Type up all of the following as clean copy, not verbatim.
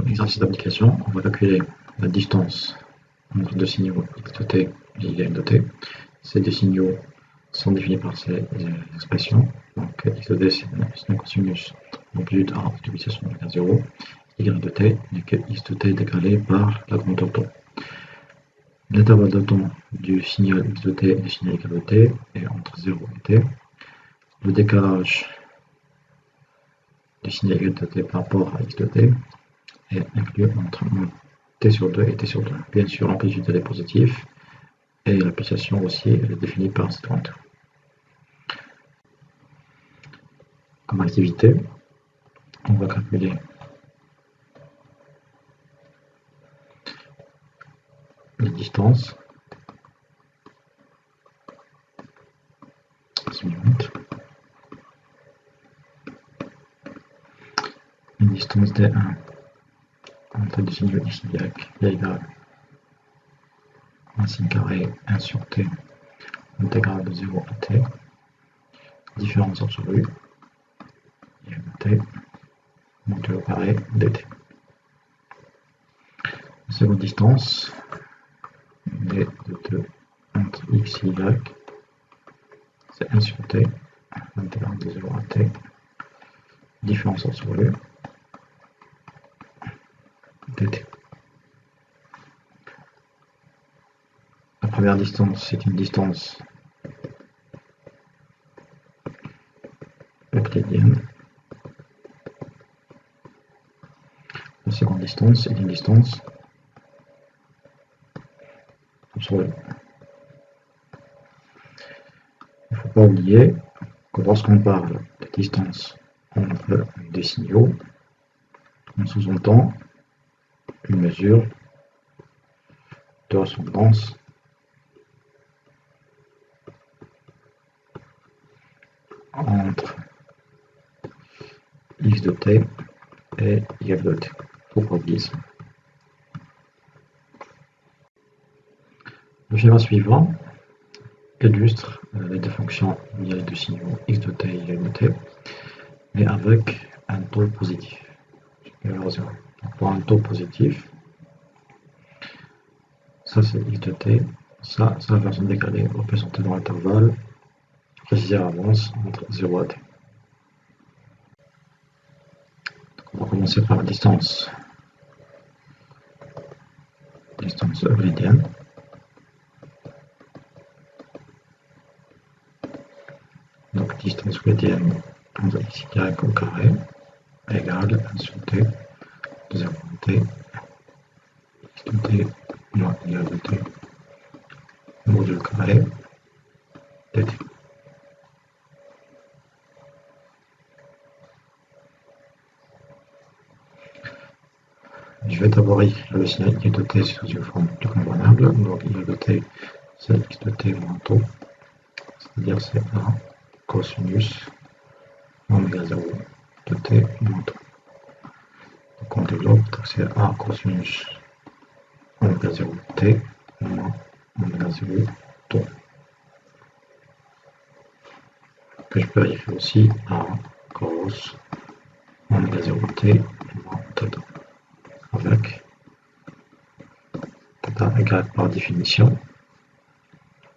Comme exercice d'application, on va calculer la distance entre deux signaux x de t et y de t. Ces deux signaux sont définis par ces expressions. Donc x de t, c'est un cosinus d'amplitude a de multiplication égale 0. Y de t n'est que x de t décalé par la grandeur τ. L'intervalle de temps du signal x de t et du signal y de t est entre 0 et t. Le décalage du signal y de t par rapport à x de t est inclus entre t sur 2 et t sur 2. Bien sûr, l'amplitude est positive et la pulsation aussi elle est définie par cette grandeur. Comme activité, on va calculer les distances suivantes. Une distance d1 entre deux signaux x, y est égale à sin carré 1 sur t intégrale de 0 à t, différence absolue y de t modulo au carré dt. La seconde distance d de 2 entre x et y, c'est 1 sur t intégrale de 0 à t, différence absolue dt. La première distance, c'est une distance euclidienne. La seconde distance est une distance absolue. Il ne faut pas oublier que lorsqu'on parle de distance entre des signaux, on sous-entend une mesure de ressemblance entre x de t et y de t. Pourquoi oublier ça? Le schéma suivant illustre les deux fonctions liées les deux signaux x de t et y de t, mais avec un taux positif supérieur à 0. Donc pour un taux positif, ça c'est x de t, ça c'est la version décalée représentée dans l'intervalle précisé à l'avance entre 0 et t. Donc on va commencer par la distance euclidienne. Donc distance euclidienne entre x et y au carré égale 1 sur t de 0 à t, x de t moins y de t modulo carré dt. Je vais d'abord écrire le signal y de t sous une forme plus convenable. Donc y de t, c'est x de t moins taux, c'est-à-dire c'est 1 cosinus oméga 0 de t moins taux. Donc on développe, c'est 1 cosinus oméga 0 de t moins oméga 0 taux. Que je peux écrire aussi 1 cos oméga 0 de t moins θ, avec θ égale par définition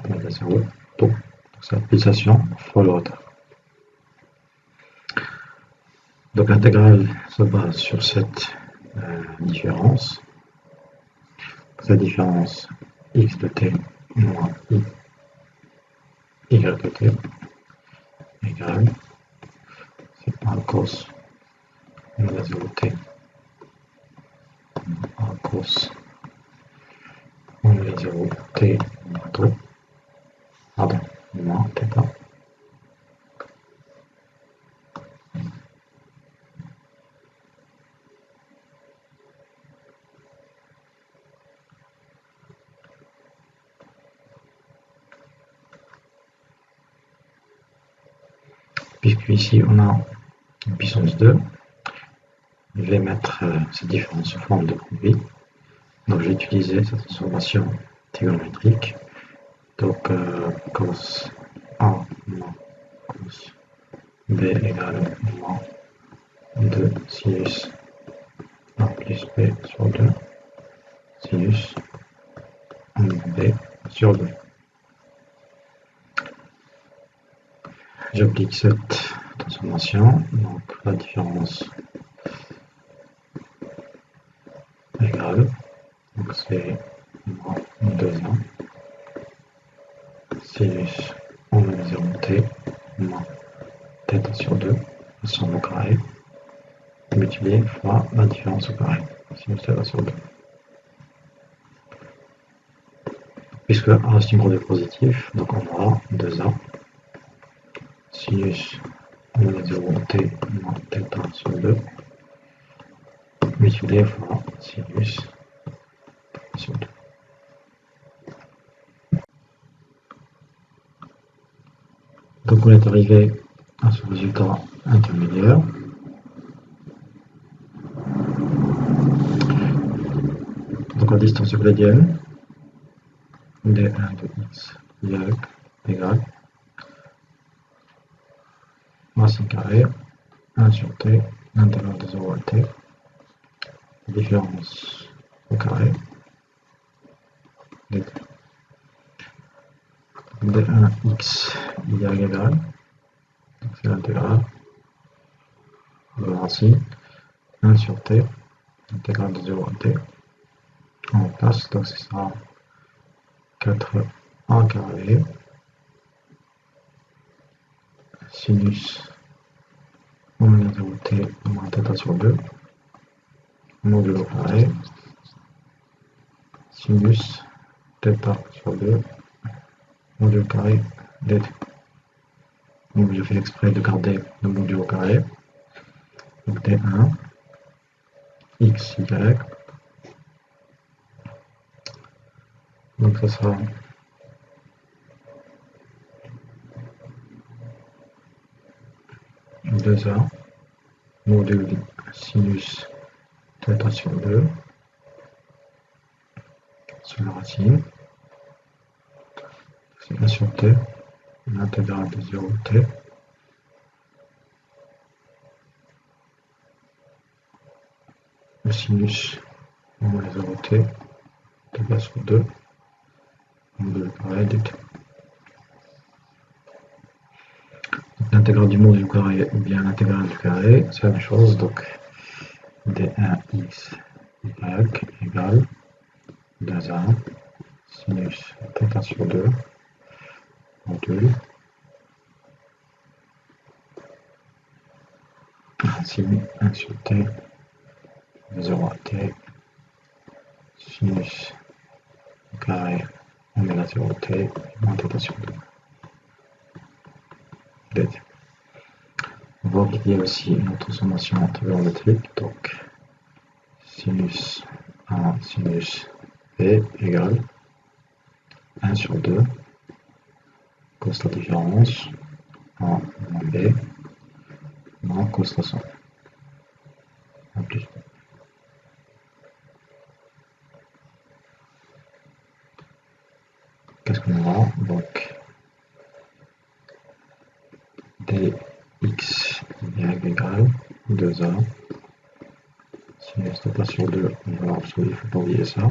oméga 0 taux. Donc c'est la pulsation fois le retard. Donc l'intégrale se base sur cette différence. Cette différence x de t moins y de t égale, c'est 1 cos oméga 0 t 1 cos oméga 0 t moins taux, pardon, moins θ. Puisque ici on a une puissance 2, je vais mettre cette différence sous forme de produit. Donc j'ai utilisé cette transformation trigonométrique. Donc cos A moins cos B égale moins 2 sinus A plus plus b sur 2, sinus b sur 2. J'applique cette transformation, donc la différence égale, donc c'est moins 2a, sinus oméga 0 t, moins θ sur 2, façon au carré, multiplié fois la différence au carré, sinus θ sur 2. Puisque A reste un produit positif, donc on aura 2a, sinus oméga 0 t moins θ sur 2, multiplié fois sinus sur 2. Donc on est arrivé à ce résultat intermédiaire. Donc la distance euclidienne d1 de x y égale racine carrée 1 sur t, l'intérieur de 0 à t, différence au carré dt. d1 x y égale, c'est l'intégrale de la racine 1 sur t, l'intégrale de 0 à t, en place, donc ce sera 4a carré sinus oméga 0 t moins θ sur 2, modulo carré sinus θ sur 2, modulo carré dt. Donc je fais exprès de garder le modulo carré. Donc d1 x y, donc ça sera deux a module sinus θ sur 2 sur la racine, c'est 1 sur t, l'intégrale de 0 t, le sinus moins 0 t, θ sur 2, module carré dt. L'intégrale du module carré ou bien l'intégrale du carré, c'est la même chose, donc d1 x y égale 2a sinus θ sur 2 module racine 1 sur t de 0 à t sinus carré oméga 0 t moins θ sur 2 dt. On voit qu'il y a aussi une transformation trigonométrique, donc sinus 1 sinus b égale 1 sur 2 cos la différence en moins b moins cos la somme en plus. Qu'est-ce qu'on aura? Donc dx y égale 2a sinus θ sur 2, on va absolument, il ne faut pas oublier ça,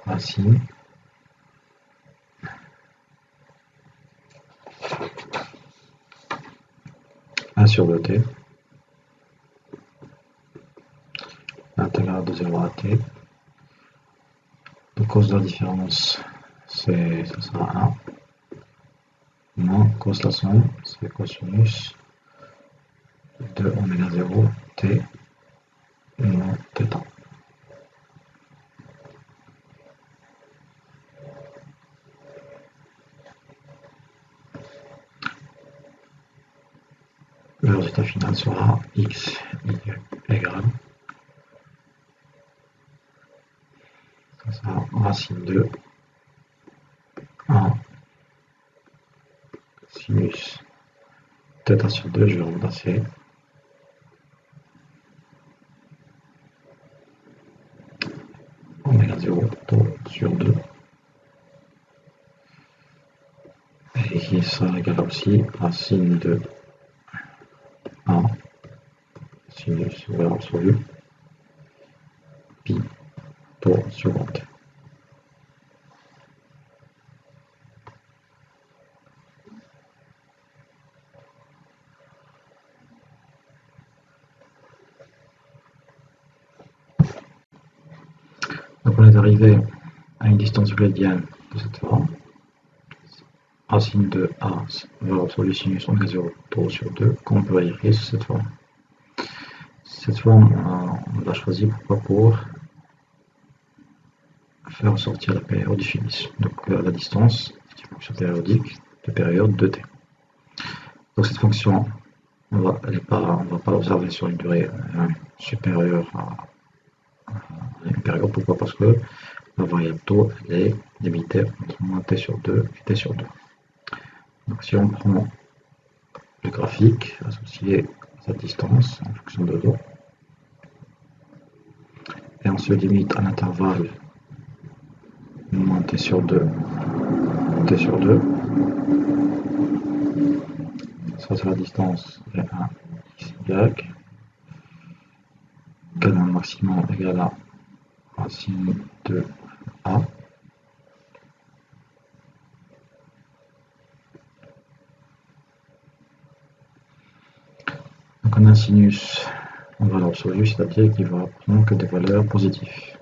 racine 1 sur 2t, l'intégrale de 0 à t, donc cos de la différence, ça sera 1, moins cos la somme, c'est cosinus de oméga 0 t moins θ. Le résultat final sera x y égale, ça sera racine 2 1 sinus θ sur 2, je vais remplacer oméga 0 sur 2, et qui sera égal aussi racine de 1 sinus sinus valeur absolue, pi taux sur grand T. Donc on est arrivé à une distance euclidienne de cette forme. Racine de A, valeur absolue sinus oméga 0 taux sur 2, qu'on peut vérifier sous cette forme. Cette forme, on l'a choisie pour faire sortir la période du sinus. Donc la distance, c'est une fonction périodique de période de t. Donc cette fonction, on ne va pas l'observer sur une durée supérieure à une période. Pourquoi? Parce que la variable taux elle est limitée entre moins t sur 2 et t sur 2. Donc si on prend le graphique associé à cette distance en fonction de l'eau, et on se limite à l'intervalle moins t sur 2, t sur 2, ça c'est la distance V1 xy, canon maximum égale à racine de A. Donc on a un sinus en valeur absolue, c'est-à-dire qu'il va prendre que des valeurs positives.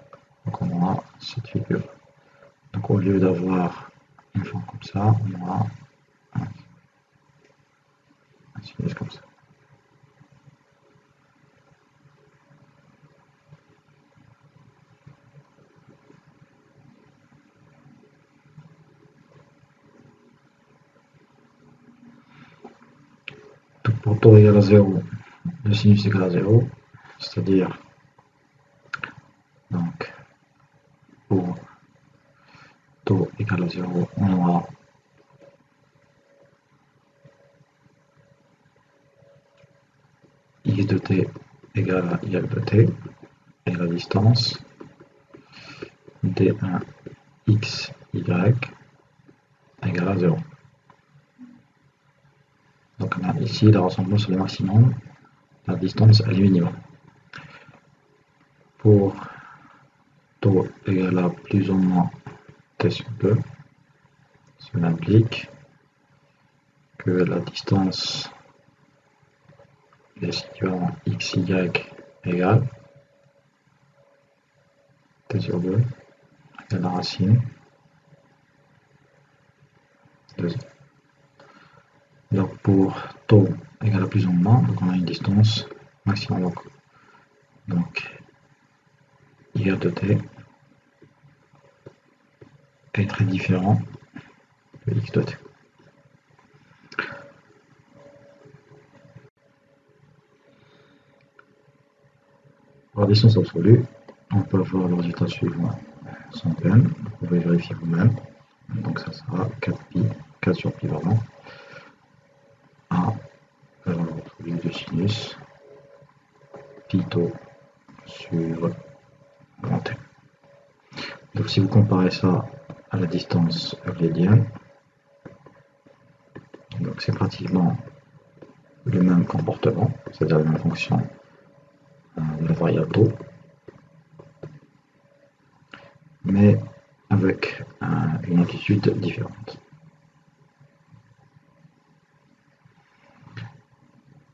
Donc on aura cette figure. Donc au lieu d'avoir une forme comme ça, on aura un sinus comme ça. Donc pour taux égal à 0, le sinus égal à 0, c'est-à-dire donc pour taux égal à 0, on aura x de t égale à y de t, et la distance d1 xy égale à 0. Donc on a ici la ressemblance sur le maximum, la distance elle est minimum. Pour taux égal à plus ou moins t sur 2, cela implique que la distance est équivalent xy égale t sur 2 égale la racine de 0. Donc pour taux égal à plus ou moins, donc on a une distance maximum. Donc y de t est très différent de x de t. Pour la distance absolue, on peut avoir le résultat suivant sans peine, vous pouvez vérifier vous-même. Donc ça sera 4pi, 4 sur pi pardon, à valeur absolue de sinus pi taux sur grand T. Donc si vous comparez ça à la distance euclidienne, donc c'est pratiquement le même comportement, c'est-à-dire la même fonction de la variable taux, mais avec une amplitude différente.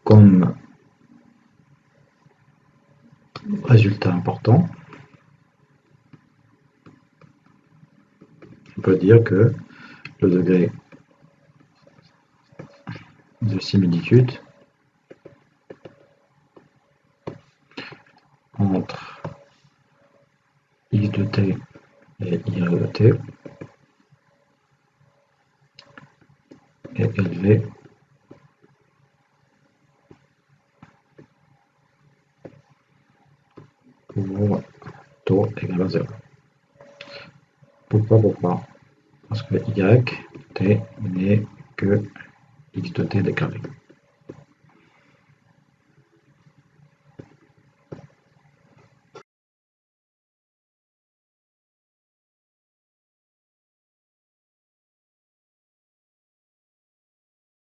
Comme résultat important, on peut dire que le degré de similitude entre x de t et y de t est élevé pour taux égal à 0. Pourquoi? Parce que y t n'est que x de t décalé.